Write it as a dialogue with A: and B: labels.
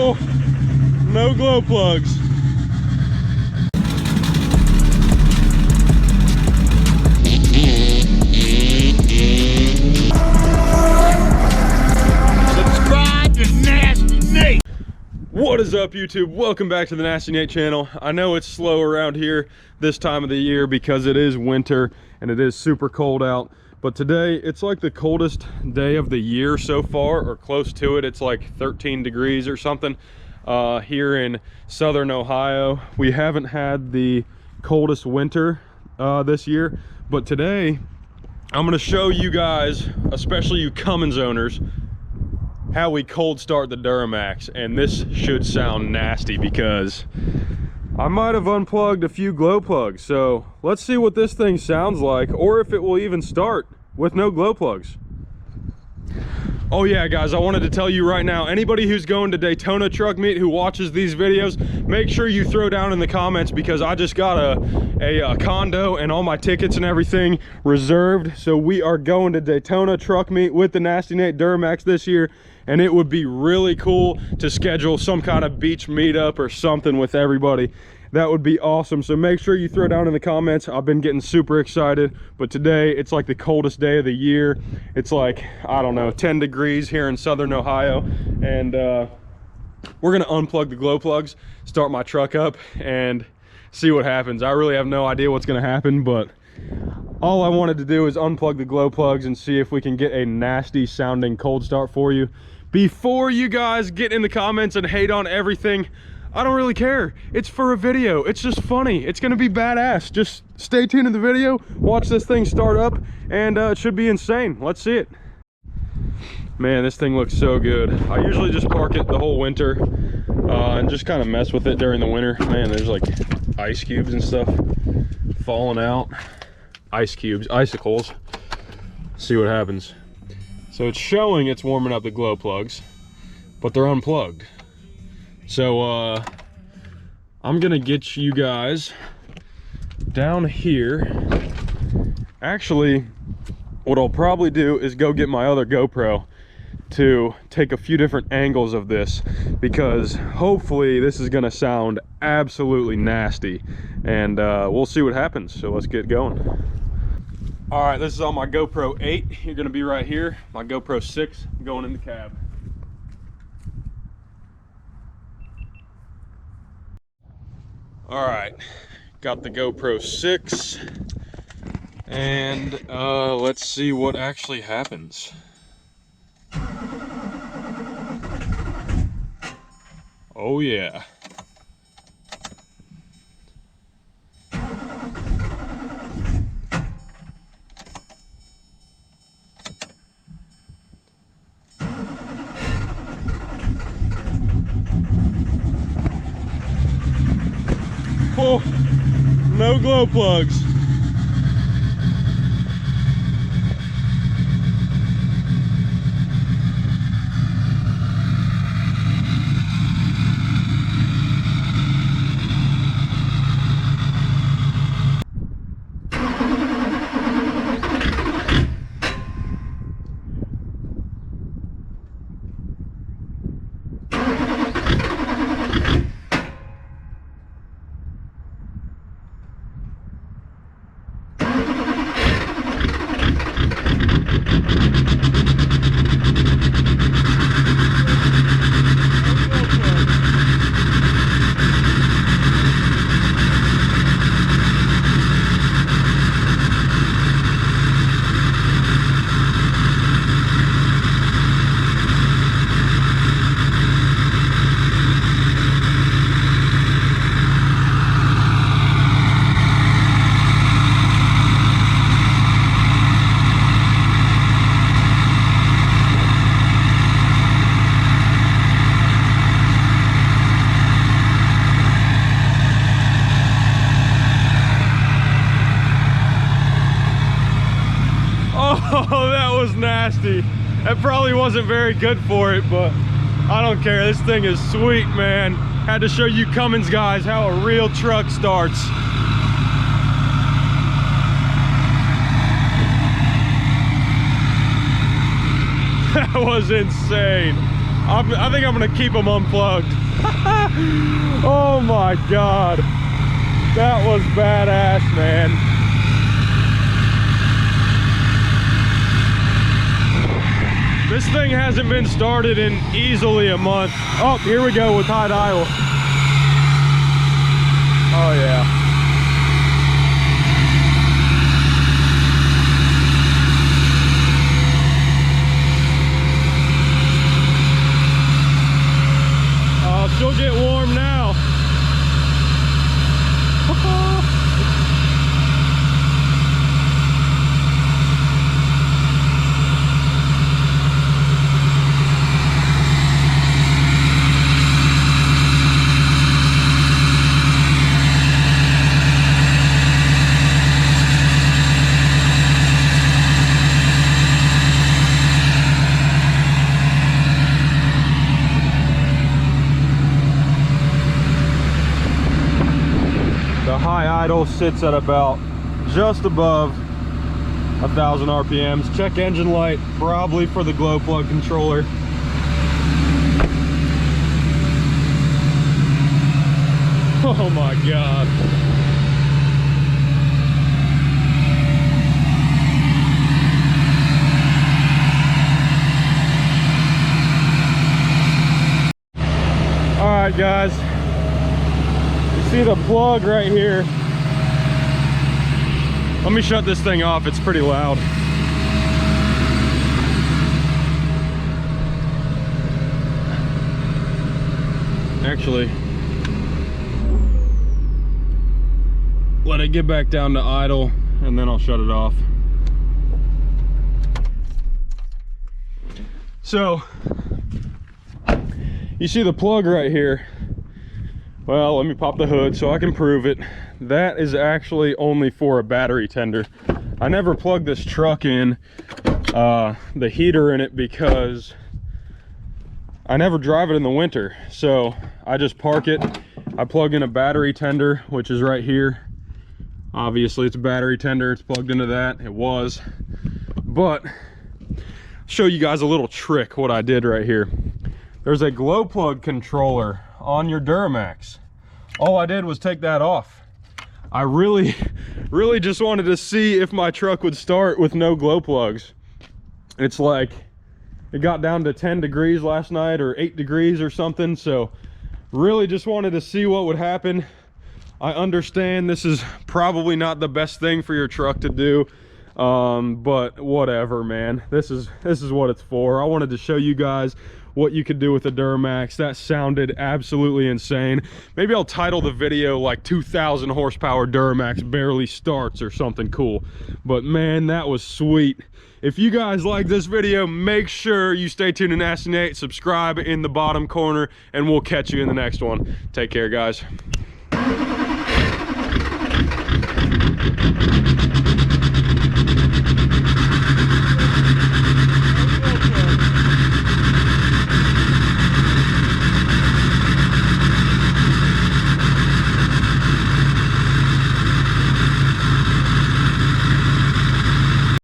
A: Oh, no glow plugs.
B: Subscribe to Nasty Nate.
A: What is up, YouTube? Welcome back to the Nasty Nate channel. I know it's slow around here this time of the year because it is winter and it is super cold out. But today, it's like the coldest day of the year so far, or close to it. It's like 13 degrees or something here in southern Ohio. We haven't had the coldest winter this year, but today, I'm gonna show you guys, especially you Cummins owners, how we cold start the Duramax. And this should sound nasty because I might have unplugged a few glow plugs. So let's see what this thing sounds like, or if it will even start with no glow plugs. Oh yeah, guys, I wanted to tell you right now, anybody who's going to Daytona Truck Meet who watches these videos, make sure you throw down in the comments, because I just got a condo and all my tickets and everything reserved. So we are going to Daytona Truck Meet with the Nasty Nate Duramax this year. And it would be really cool to schedule some kind of beach meetup or something with everybody. That would be awesome. So make sure you throw down in the comments. I've been getting super excited, but today it's like the coldest day of the year. It's like, I don't know, 10 degrees here in southern Ohio. And we're gonna unplug the glow plugs, start my truck up, and see what happens. I really have no idea what's gonna happen, but all I wanted to do is unplug the glow plugs and see if we can get a nasty sounding cold start for you. Before you guys get in the comments and hate on everything, I don't really care. It's for a video. It's just funny. It's gonna be badass. Just stay tuned to the video, watch this thing start up, and it should be insane. Let's see it. Man, this thing looks so good. I usually just park it the whole winter and just kind of mess with it during the winter. Man, there's like ice cubes and stuff falling out. Ice cubes, icicles. See what happens. So it's showing it's warming up the glow plugs, but they're unplugged. So I'm gonna get you guys down here. Actually, what I'll probably do is go get my other GoPro to take a few different angles of this, because hopefully this is gonna sound absolutely nasty, and we'll see what happens. So let's get going. All right, this is on my GoPro 8. You're gonna be right here. My GoPro 6 going in the cab. All right, got the GoPro 6, and let's see what actually happens. Oh yeah. Oh, no glow plugs. Oh, that was nasty. That probably wasn't very good for it, but I don't care. This thing is sweet, man. Had to show you Cummins guys how a real truck starts. That was insane. I think I'm gonna keep them unplugged. Oh my God. That was badass, man. This thing hasn't been started in easily a month. Oh, here we go with high idle. Oh yeah. She'll get warm now. The high idle sits at about just above 1,000 RPMs. Check engine light, probably for the glow plug controller. Oh my God. All right, guys. See the plug right here. Let me shut this thing off, it's pretty loud. Actually, let it get back down to idle and then I'll shut it off. So, you see the plug right here. Well, let me pop the hood so I can prove it. That is actually only for a battery tender. I never plugged this truck in, the heater in it, because I never drive it in the winter. So I just park it. I plug in a battery tender, which is right here. Obviously it's a battery tender, it's plugged into that. It was. But I'll show you guys a little trick what I did right here. There's a glow plug controller on your Duramax. All I did was take that off. I really just wanted to see if my truck would start with no glow plugs. It's like, it got down to 10 degrees last night or 8 degrees or something. So really just wanted to see what would happen. I understand this is probably not the best thing for your truck to do. But whatever, man. This is what it's for. I wanted to show you guys what you could do with a Duramax. That sounded absolutely insane. Maybe I'll title the video like 2,000 horsepower Duramax barely starts or something cool. But man, that was sweet. If you guys like this video, make sure you stay tuned to Nasty Nate, subscribe in the bottom corner, and we'll catch you in the next one. Take care, guys.